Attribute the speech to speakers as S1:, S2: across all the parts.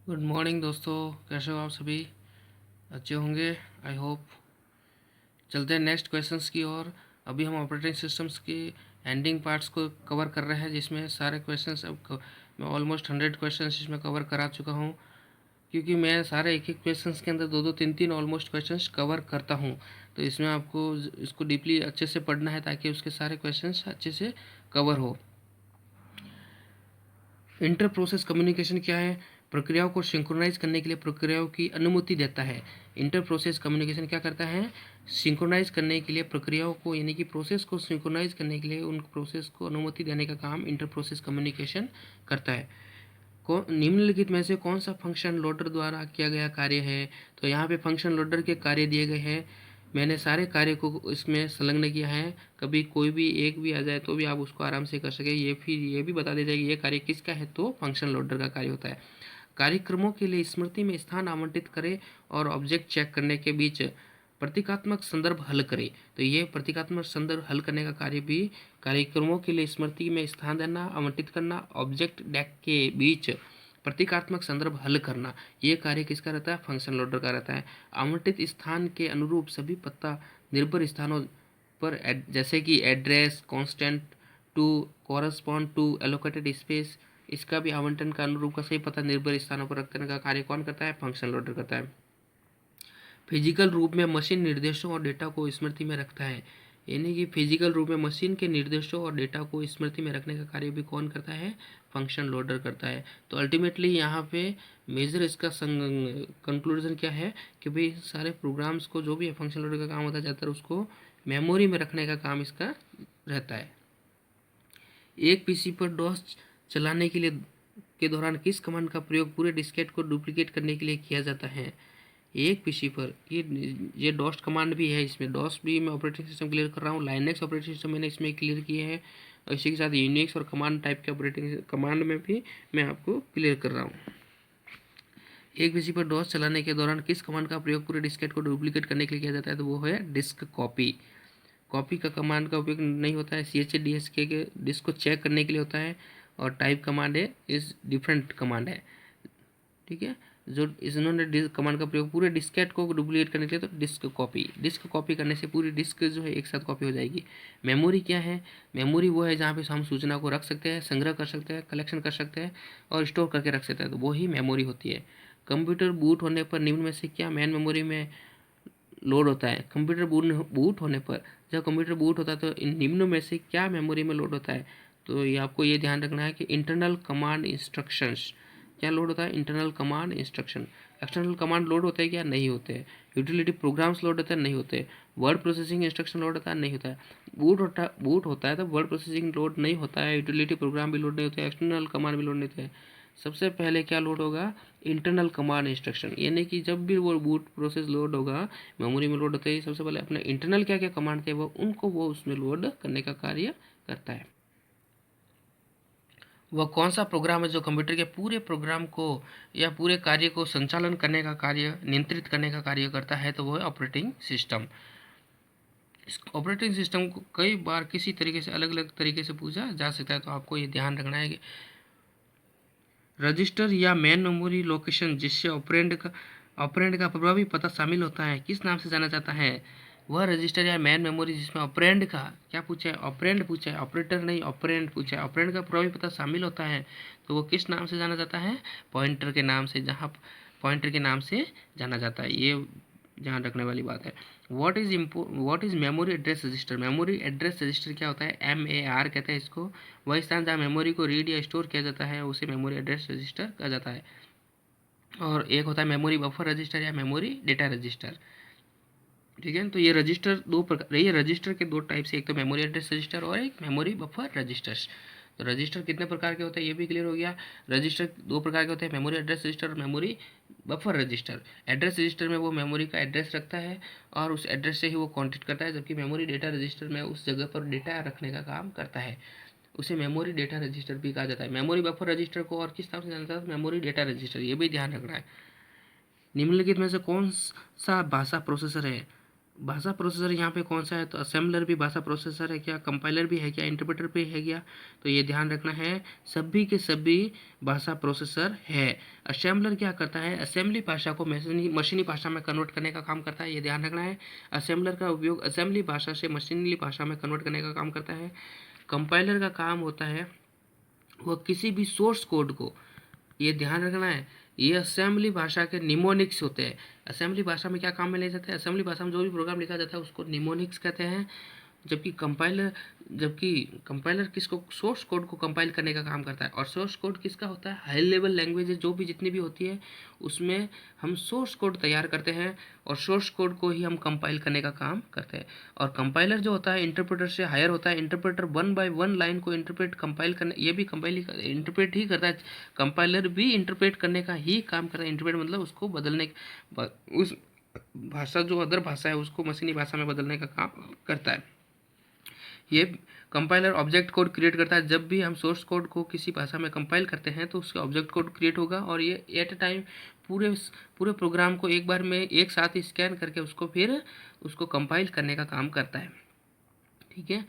S1: Good morning दोस्तों, कैसे हो आप सभी? अच्छे होंगे, आई होप। चलते हैं नेक्स्ट क्वेश्चंस की ओर। अभी हम ऑपरेटिंग सिस्टम्स की एंडिंग पार्ट्स को कवर कर रहे हैं, जिसमें सारे क्वेश्चंस मैं ऑलमोस्ट 100 क्वेश्चंस इसमें कवर करा चुका हूँ, क्योंकि मैं सारे एक एक क्वेश्चंस के अंदर दो दो तीन तीन ऑलमोस्ट क्वेश्चंस कवर करता हूँ। तो इसमें आपको इसको डीपली अच्छे से पढ़ना है ताकि उसके सारे क्वेश्चंस अच्छे से कवर हो। इंटर प्रोसेस कम्युनिकेशन क्या है? प्रक्रियाओं को सिंक्रोनाइज करने के लिए प्रक्रियाओं की अनुमति देता है। इंटर प्रोसेस कम्युनिकेशन क्या करता है? सिंक्रोनाइज करने के लिए प्रक्रियाओं को, यानी कि प्रोसेस को सिंक्रोनाइज करने के लिए उन प्रोसेस को अनुमति देने का काम इंटर प्रोसेस कम्युनिकेशन करता है। निम्नलिखित में से कौन सा फंक्शन लोडर द्वारा किया गया कार्य है? तो यहाँ पे फंक्शन लोडर के कार्य दिए गए हैं। मैंने सारे कार्य को इसमें संलग्न किया है, कभी कोई भी एक भी आ जाए तो भी आप उसको आराम से कर सके। ये फिर ये भी बता देता है कि ये कार्य किसका है, तो फंक्शन लोडर का कार्य होता है। कार्यक्रमों के लिए स्मृति में स्थान आवंटित करें और ऑब्जेक्ट चेक करने के बीच प्रतीकात्मक संदर्भ हल करें। तो ये प्रतीकात्मक संदर्भ हल करने का कार्य भी कार्यक्रमों के लिए स्मृति में स्थान देना, आवंटित करना, ऑब्जेक्ट डेक के बीच प्रतीकात्मक संदर्भ हल करना, ये कार्य किसका रहता है? फंक्शन लोडर का रहता है। आवंटित स्थान के अनुरूप सभी पत्ता निर्भर स्थानों पर जैसे कि address constant to correspond to allocated space, इसका भी आवंटन का अनुरूप का सही पता निर्भर स्थानों पर रखने का कार्य कौन करता है? फंक्शन लोडर करता है। फिजिकल रूप में मशीन निर्देशों और डेटा को स्मृति में रखता है, यानी कि फिजिकल रूप में मशीन के निर्देशों और डेटा को स्मृति में रखने का कार्य भी कौन करता है? फंक्शन लोडर करता है। तो अल्टीमेटली यहाँ पे मेजर इसका कंक्लूजन क्या है कि भाई सारे प्रोग्राम्स को, जो भी फंक्शन लोडर का काम होता है, ज़्यादातर उसको मेमोरी में रखने का काम इसका रहता है। एक पीसी पर डॉस चलाने के दौरान किस कमांड का प्रयोग पूरे डिस्केट को डुप्लीकेट करने के लिए किया जाता है? एक पीसी पर ये डॉस कमांड भी है, इसमें डॉस भी मैं ऑपरेटिंग सिस्टम क्लियर कर रहा हूँ, लाइनेक्स ऑपरेटिंग सिस्टम मैंने इसमें क्लियर किए हैं, और इसी के साथ यूनिक्स और कमांड टाइप के ऑपरेटिंग कमांड में भी मैं आपको क्लियर कर रहा हूँ। एक पीसी पर डॉस चलाने के दौरान किस कमांड का प्रयोग पूरे डिस्केट को डुप्लीकेट करने के लिए किया जाता है? तो वो है डिस्क कॉपी। कॉपी का कमांड का उपयोग नहीं होता है, CHDSK के डिस्क को चेक करने के लिए होता है, और टाइप कमांड है इस डिफरेंट कमांड है। ठीक है, जो इन्होंने कमांड का प्रयोग पूरे डिस्केट को डुप्लीकेट करने के लिए, तो डिस्क कॉपी करने से पूरी डिस्क जो है एक साथ कॉपी हो जाएगी। मेमोरी क्या है? मेमोरी वो है जहाँ पे हम सूचना को रख सकते हैं, संग्रह कर सकते हैं, कलेक्शन कर सकते हैं और स्टोर करके रख सकते हैं, तो वो ही मेमोरी होती है। कंप्यूटर बूट होने पर निम्न में से क्या मेन मेमोरी में लोड होता है? कंप्यूटर बूट होने पर, जब कंप्यूटर बूट होता है तो इन निम्नों में से क्या मेमोरी में लोड होता है? तो ये आपको ये ध्यान रखना है कि इंटरनल कमांड इंस्ट्रक्शंस क्या लोड होता है? Internal command instruction. External command load होते हैं क्या? नहीं होते हैं। यूटिलिटी प्रोग्राम्स लोड होते हैं? नहीं होते। वर्ड प्रोसेसिंग इंस्ट्रक्शन लोड होता है? नहीं होता है। बूट होता है तो वर्ड प्रोसेसिंग लोड नहीं होता है, यूटिलिटी प्रोग्राम भी लोड नहीं होते, एक्सटर्नल कमांड भी लोड नहीं होते। सबसे पहले क्या लोड होगा? इंटरनल कमांड इंस्ट्रक्शन, यानी कि जब भी वो बूट प्रोसेस लोड होगा, मेमोरी में लोड होते ही सबसे पहले अपने इंटरनल क्या क्या कमांड थे वो उसमें लोड करने का कार्य करता है। वह कौन सा प्रोग्राम है जो कंप्यूटर के पूरे प्रोग्राम को या पूरे कार्य को संचालन करने का कार्य, नियंत्रित करने का कार्य करता है? तो वो है ऑपरेटिंग सिस्टम। इस ऑपरेटिंग सिस्टम को कई बार किसी तरीके से, अलग अलग तरीके से पूछा जा सकता है, तो आपको ये ध्यान रखना है कि रजिस्टर या मेन मेमोरी लोकेशन जिससे ऑपरेंड का प्रभावी पता शामिल होता है, किस नाम से जाना जाता है? वह रजिस्टर या मेन मेमोरी जिसमें ऑपरेंड का क्या पूछा है? ऑपरेंड पूछा है, ऑपरेटर नहीं, ऑपरेंड पूछा है। ऑपरेंड का प्रभावी पता शामिल होता है तो वो किस नाम से जाना जाता है? पॉइंटर के नाम से, जहाँ पॉइंटर के नाम से जाना जाता है। ये ध्यान रखने वाली बात है। What is memory address register? Memory address register क्या होता है? MAR कहते हैं इसको। वह स्थान जहाँ मेमोरी को रीड या स्टोर किया जाता है उसे मेमोरी एड्रेस रजिस्टर कहा जाता है। और एक होता है मेमोरी बफर रजिस्टर या मेमोरी डेटा रजिस्टर। ठीक है, तो ये रजिस्टर दो प्रकार, ये रजिस्टर के दो टाइप से, एक तो मेमोरी एड्रेस रजिस्टर और एक मेमोरी बफर रजिस्टर्स। तो रजिस्टर कितने प्रकार के होते हैं ये भी क्लियर हो गया। रजिस्टर दो प्रकार के होते हैं, मेमोरी एड्रेस रजिस्टर और memory buffer register. Address register में वो मेमोरी का एड्रेस रखता है और उस एड्रेस से ही वो कॉन्टेक्ट करता है, जबकि मेमोरी डेटा रजिस्टर में उस जगह पर डेटा रखने का काम करता है, उसे मेमोरी डेटा रजिस्टर भी कहा जाता है। मेमोरी बफर रजिस्टर को और किस नाम से जाना जाता है? Memory data register. ये भी ध्यान रखना है। निम्नलिखित में से कौन सा भाषा प्रोसेसर है? भाषा प्रोसेसर यहाँ पे कौन सा है, तो असेंबलर भी भाषा प्रोसेसर है क्या, कंपाइलर भी है क्या, इंटरप्रेटर भी है क्या, तो ये ध्यान रखना है, सभी के सभी भाषा प्रोसेसर है। असेंबलर क्या करता है, असेंबली भाषा को मशीनी भाषा में कन्वर्ट करने का काम करता है, ये ध्यान रखना है। असेंबलर का उपयोग असेंबली भाषा से मशीनी भाषा में कन्वर्ट करने का काम करता है। कंपाइलर का काम होता है वह किसी भी सोर्स कोड को, ये ध्यान रखना है, ये असेंबली भाषा के निमोनिक्स होते हैं। असेंबली भाषा में क्या काम में ले जाते हैं, असेंबली भाषा में जो भी प्रोग्राम लिखा जाता है उसको निमोनिक्स कहते हैं। जबकि कंपाइलर किसको, सोर्स कोड को कंपाइल करने का काम करता है। और सोर्स कोड किसका होता है, हाई लेवल लैंग्वेज जो भी जितनी भी होती है उसमें हम सोर्स कोड तैयार करते हैं और सोर्स कोड को ही हम कंपाइल करने का काम करते हैं। और कंपाइलर जो होता है इंटरप्रेटर से हायर होता है। इंटरप्रेटर 1 बाय 1 लाइन को इंटरप्रेट कंपाइल करने, ये भी कंपाइल इंटरप्रेट ही करता है। कंपाइलर भी इंटरप्रेट करने का ही काम करता है। इंटरप्रेट मतलब उसको बदलने, उस भाषा जो अदर भाषा है उसको मशीनी भाषा में बदलने का काम करता है। ये कंपाइलर ऑब्जेक्ट कोड क्रिएट करता है। जब भी हम सोर्स कोड को किसी भाषा में कंपाइल करते हैं तो उसका ऑब्जेक्ट कोड क्रिएट होगा और ये एट अ टाइम पूरे पूरे प्रोग्राम को एक बार में एक साथ ही स्कैन करके उसको फिर उसको कंपाइल करने का काम करता है। ठीक है।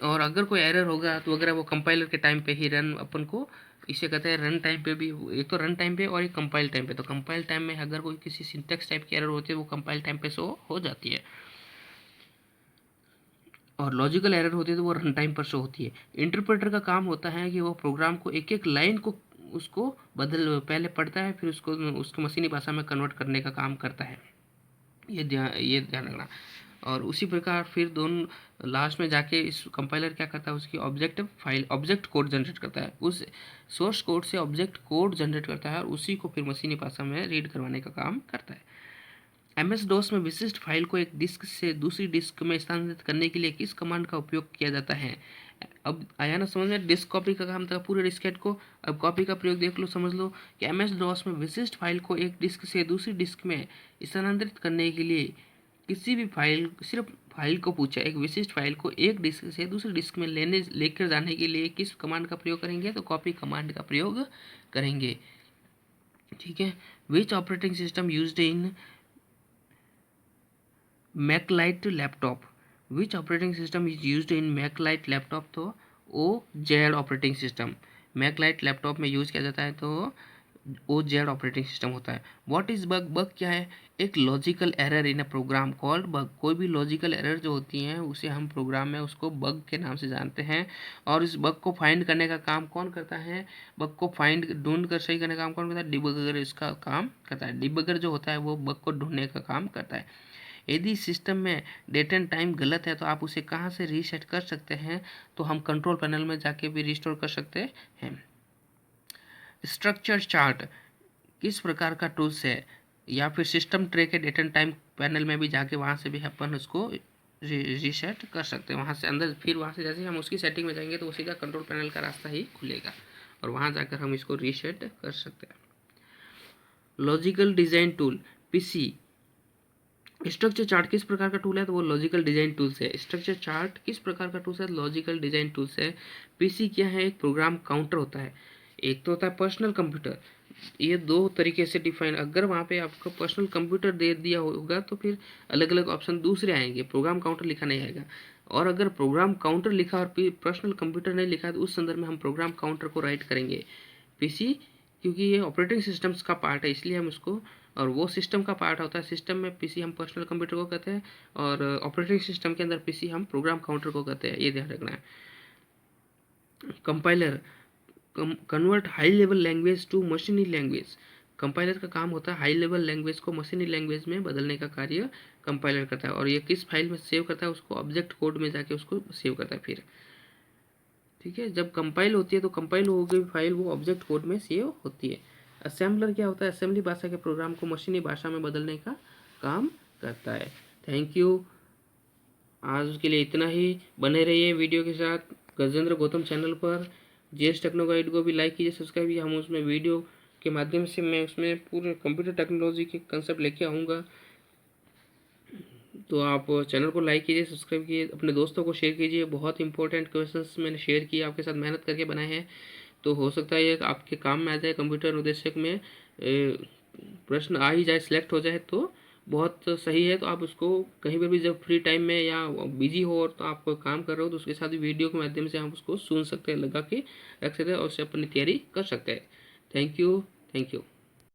S1: और अगर कोई एरर होगा तो अगर वो कंपाइलर के टाइम पे ही रन, अपन को इसे कहते हैं रन टाइम पे भी, एक तो रन टाइम पे और एक कंपाइल टाइम पे। तो कंपाइल टाइम में अगर कोई किसी सिंटेक्स टाइप की एरर होती है वो कंपाइल टाइम पे शो हो जाती है। और लॉजिकल एरर होती है तो वो रन टाइम पर शो होती है। इंटरप्रेटर का काम होता है कि वो प्रोग्राम को एक एक लाइन को उसको पहले पढ़ता है फिर उसको मशीनी भाषा में कन्वर्ट करने का काम करता है। ये ध्यान रखना। और उसी प्रकार फिर दोनों लास्ट में जाके इस कंपाइलर क्या करता है, उसकी ऑब्जेक्ट कोड जनरेट करता है। उस सोर्स कोड से ऑब्जेक्ट कोड जनरेट करता है और उसी को फिर मशीनी भाषा में रीड करवाने का काम करता है। एमएस डॉस में विशिष्ट फाइल को एक डिस्क से दूसरी डिस्क में स्थानांतरित करने के लिए किस कमांड का उपयोग किया जाता है। अब आया ना समझ में, डिस्क कॉपी का काम था पूरे डिस्केट को। अब कॉपी का प्रयोग देख लो, समझ लो कि एमएस डॉस में विशिष्ट फाइल को एक डिस्क से दूसरी डिस्क में स्थानांतरित करने के लिए किसी भी फाइल, सिर्फ फाइल को पूछा, एक विशिष्ट फाइल को एक डिस्क से दूसरी डिस्क में लेकर जाने के लिए किस कमांड का प्रयोग करेंगे, तो कॉपी कमांड का प्रयोग करेंगे। ठीक है। Which operating system used in Maclite laptop, which operating system is used in Maclite laptop, तो OZ operating system Maclite laptop में यूज किया जाता है, तो OZ ऑपरेटिंग सिस्टम होता है। व्हाट इज बग, बग क्या है, एक logical error in a program called bug. कोई भी लॉजिकल एरर जो होती हैं उसे हम प्रोग्राम में उसको बग के नाम से जानते हैं। और इस बग को फाइंड करने का काम कौन करता है, बग को ढूंढ कर सही करने का काम कौन करता है, डिबगर इसका काम करता है। डिबगर जो होता है वो बग को ढूंढने का काम करता है। यदि सिस्टम में डेट एंड टाइम गलत है तो आप उसे कहाँ से रीसेट कर सकते हैं, तो हम कंट्रोल पैनल में जाके भी रिस्टोर कर सकते हैं। स्ट्रक्चर चार्ट किस प्रकार का टूल्स है, या फिर सिस्टम ट्रे के डेट एंड टाइम पैनल में भी जाके वहाँ से भी अपन उसको रीसेट कर सकते हैं। वहाँ से अंदर फिर वहाँ से जैसे हम उसकी सेटिंग में जाएंगे तो उसी का कंट्रोल पैनल का रास्ता ही खुलेगा और वहाँ जाकर हम इसको रीसेट कर सकते हैं। Logical design tool PC, structure chart किस प्रकार का टूल है, तो वो लॉजिकल डिजाइन टूल्स है। स्ट्रक्चर चार्ट किस प्रकार का टूल्स है, लॉजिकल डिजाइन टूल्स है। पीसी क्या है, एक प्रोग्राम काउंटर होता है। एक तो होता है पर्सनल कंप्यूटर, ये दो तरीके से डिफाइन, अगर वहाँ पे आपको पर्सनल कंप्यूटर दे दिया होगा तो फिर अलग अलग ऑप्शन दूसरे आएंगे, प्रोग्राम काउंटर लिखा नहीं आएगा। और अगर प्रोग्राम काउंटर लिखा और पर्सनल कंप्यूटर नहीं लिखा तो उस संदर्भ में हम प्रोग्राम काउंटर को राइट करेंगे पीसी, क्योंकि ये ऑपरेटिंग सिस्टम्स का पार्ट है इसलिए हम उसको, और वो सिस्टम का पार्ट होता है। सिस्टम में पीसी हम पर्सनल कंप्यूटर को कहते हैं और ऑपरेटिंग सिस्टम के अंदर पीसी हम प्रोग्राम काउंटर को कहते हैं, ये ध्यान रखना है। Compiler convert high level language to मशीनी लैंग्वेज, कंपाइलर का काम होता है हाई लेवल लैंग्वेज को मशीनी लैंग्वेज में बदलने का कार्य कंपाइलर करता है। और ये किस फाइल में सेव करता है, उसको ऑब्जेक्ट कोड में जाके उसको सेव करता है फिर। ठीक है। जब कंपाइल होती है तो कंपाइल हो गई फाइल वो ऑब्जेक्ट कोड में सेव होती है। असेंबलर क्या होता है, असेंबली भाषा के प्रोग्राम को मशीनी भाषा में बदलने का काम करता है। थैंक यू, आज के लिए इतना ही। बने रहिए वीडियो के साथ गजेंद्र गौतम चैनल पर। जेएस टेक्नो गाइड को भी लाइक कीजिए, सब्सक्राइब कीजिए। हम उसमें वीडियो के माध्यम से मैं उसमें पूरे कंप्यूटर टेक्नोलॉजी के कंसेप्ट लेके आऊँगा, तो आप चैनल को लाइक कीजिए, सब्सक्राइब कीजिए, अपने दोस्तों को शेयर कीजिए। बहुत इंपॉर्टेंट क्वेश्चंस मैंने शेयर किए, आपके साथ मेहनत करके बनाए हैं, तो हो सकता है ये आपके काम में आ जाए। कंप्यूटर अनुदेशक में प्रश्न आ ही जाए, सिलेक्ट हो जाए तो बहुत सही है। तो आप उसको कहीं पर भी जब फ्री टाइम में या बिजी हो और तो आप कोई काम कर रहे हो तो उसके साथ वीडियो के माध्यम से आप उसको सुन सकते हैं, लगा के रख सकते हैं और उससे अपनी तैयारी कर सकते हैं। Thank you. Thank you.